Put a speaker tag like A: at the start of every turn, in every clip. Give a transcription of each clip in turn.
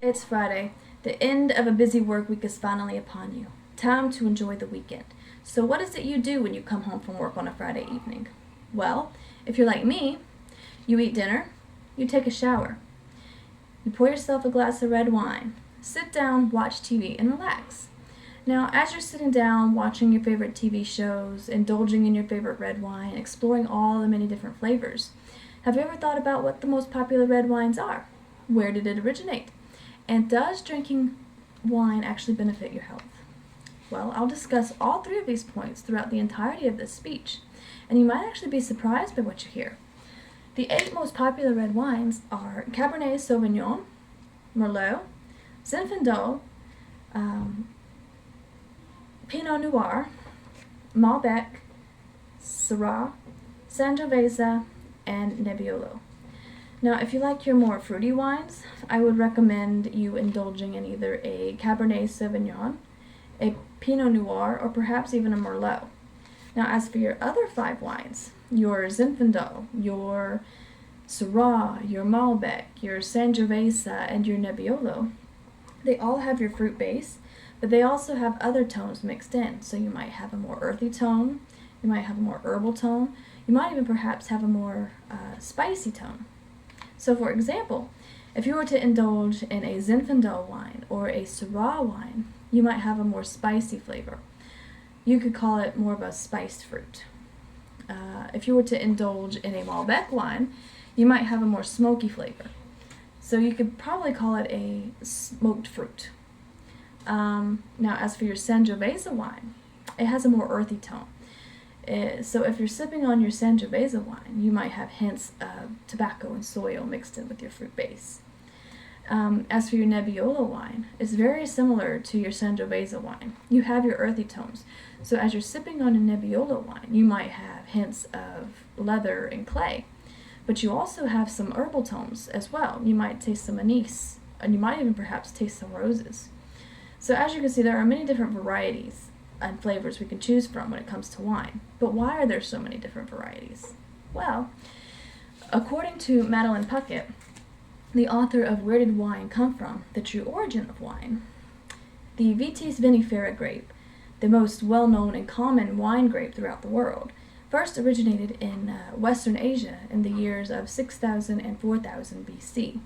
A: It's Friday. The end of a busy work week is finally upon you. Time to enjoy the weekend. So, what is it you do when you come home from work on a Friday evening? Well, if you're like me, you eat dinner, you take a shower, you pour yourself a glass of red wine, sit down, watch TV, and relax. Now, as you're sitting down, watching your favorite TV shows, indulging in your favorite red wine, exploring all the many different flavors, have you ever thought about what the most popular red wines are? Where did it originate? And does drinking wine actually benefit your health? Well, I'll discuss all three of these points throughout the entirety of this speech, and you might actually be surprised by what you hear. The 8 most popular red wines are Cabernet Sauvignon, Merlot, Zinfandel, Pinot Noir, Malbec, Syrah, Sangiovese, and Nebbiolo. Now, if you like your more fruity wines, I would recommend you indulging in either a Cabernet Sauvignon, a Pinot Noir, or perhaps even a Merlot. Now, as for your other 5 wines, your Zinfandel, your Syrah, your Malbec, your Sangiovese, and your Nebbiolo, they all have your fruit base, but they also have other tones mixed in. So you might have a more earthy tone, you might have a more herbal tone, you might even perhaps have a more spicy tone. So for example, if you were to indulge in a Zinfandel wine or a Syrah wine, you might have a more spicy flavor. You could call it more of a spiced fruit. If you were to indulge in a Malbec wine, you might have a more smoky flavor. So you could probably call it a smoked fruit. Now as for your Sangiovese wine, it has a more earthy tone. So if you're sipping on your Sangiovese wine, you might have hints of tobacco and soil mixed in with your fruit base. As for your Nebbiolo wine, it's very similar to your Sangiovese wine. You have your earthy tones. So as you're sipping on a Nebbiolo wine, you might have hints of leather and clay. But you also have some herbal tones as well. You might taste some anise, and you might even perhaps taste some roses. So as you can see, there are many different varieties and flavors we can choose from when it comes to wine. But why are there so many different varieties? Well, according to Madeline Puckett, the author of Where Did Wine Come From? The True Origin of Wine, the Vitis vinifera grape, the most well-known and common wine grape throughout the world, first originated in Western Asia in the years of 6000 and 4000 BC.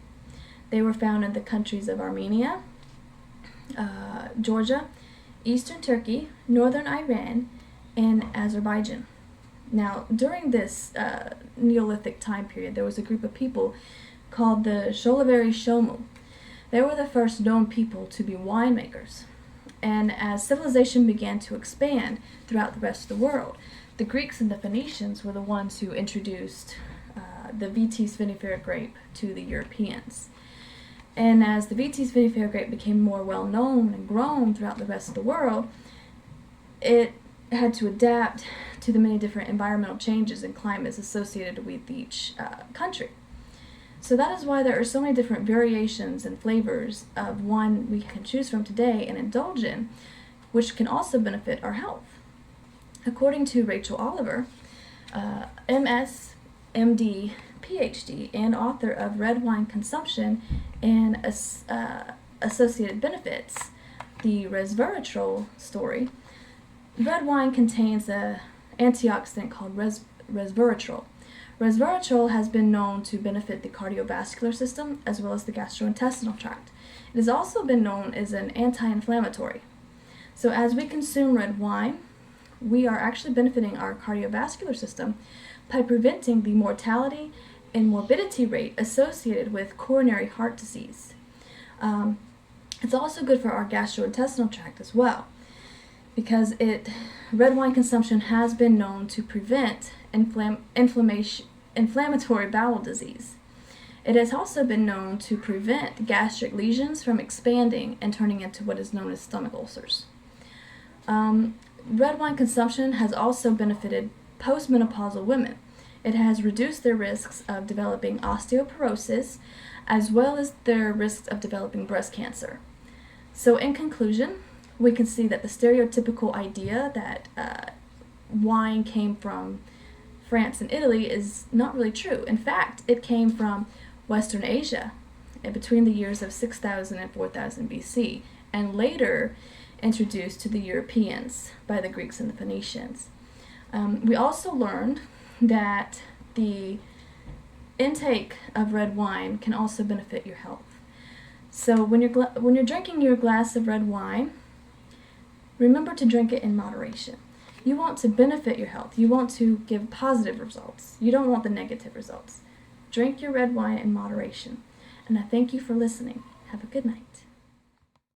A: They were found in the countries of Armenia, Georgia, Eastern Turkey, Northern Iran, and Azerbaijan. Now, during this Neolithic time period, there was a group of people called the Sholiveri Shomu. They were the first known people to be winemakers. And as civilization began to expand throughout the rest of the world, the Greeks and the Phoenicians were the ones who introduced the Vitis vinifera grape to the Europeans. And as the Vitis vinifera grape became more well known and grown throughout the rest of the world, it had to adapt to the many different environmental changes and climates associated with each country. So that is why there are so many different variations and flavors of wine we can choose from today and indulge in, which can also benefit our health. According to Rachel Oliver, MS, MD, PhD, and author of Red Wine Consumption and Associated Benefits, the resveratrol story, red wine contains an antioxidant called resveratrol. Resveratrol has been known to benefit the cardiovascular system as well as the gastrointestinal tract. It has also been known as an anti-inflammatory. So as we consume red wine, we are actually benefiting our cardiovascular system by preventing the mortality and morbidity rate associated with coronary heart disease. It's also good for our gastrointestinal tract as well, because red wine consumption has been known to prevent inflammatory bowel disease. It has also been known to prevent gastric lesions from expanding and turning into what is known as stomach ulcers. Red wine consumption has also benefited postmenopausal women. It has reduced their risks of developing osteoporosis as well as their risks of developing breast cancer. So in conclusion, we can see that the stereotypical idea that wine came from France and Italy is not really true. In fact, it came from Western Asia between the years of 6000 and 4000 BC, and later introduced to the Europeans by the Greeks and the Phoenicians. We also learned that the intake of red wine can also benefit your health. So when you're drinking your glass of red wine, remember to drink it in moderation. You want to benefit your health. You want to give positive results. You don't want the negative results. Drink your red wine in moderation. And I thank you for listening. Have a good night.